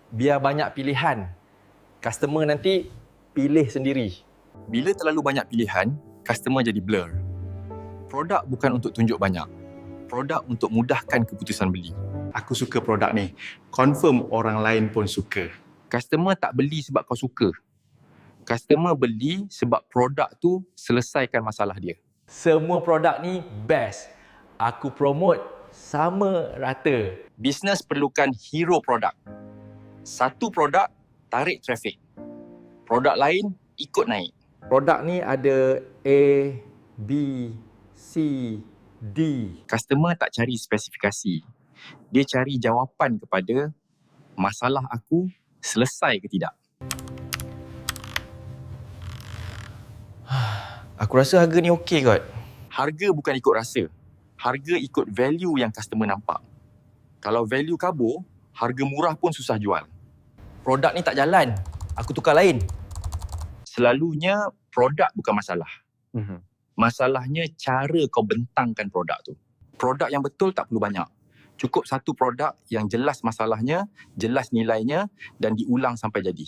biar banyak pilihan. Customer nanti pilih sendiri. Bila terlalu banyak pilihan, customer jadi blur. Produk bukan untuk tunjuk banyak. Produk untuk mudahkan keputusan beli. Aku suka produk ni. Confirm orang lain pun suka. Customer tak beli sebab kau suka. Customer beli sebab produk tu selesaikan masalah dia. Semua produk ni best. Aku promote sama rata. Bisnes perlukan hero produk. Satu produk tarik trafik. Produk lain ikut naik. Produk ni ada A, B, C, D. Customer tak cari spesifikasi. Dia cari jawapan kepada masalah aku selesai ke tidak. Aku rasa harga ni okey kot. Harga bukan ikut rasa. Harga ikut value yang customer nampak. Kalau value kabur, harga murah pun susah jual. Produk ni tak jalan. Aku tukar lain. Selalunya produk bukan masalah. Masalahnya cara kau bentangkan produk tu. Produk yang betul tak perlu banyak. Cukup satu produk yang jelas masalahnya, jelas nilainya dan diulang sampai jadi.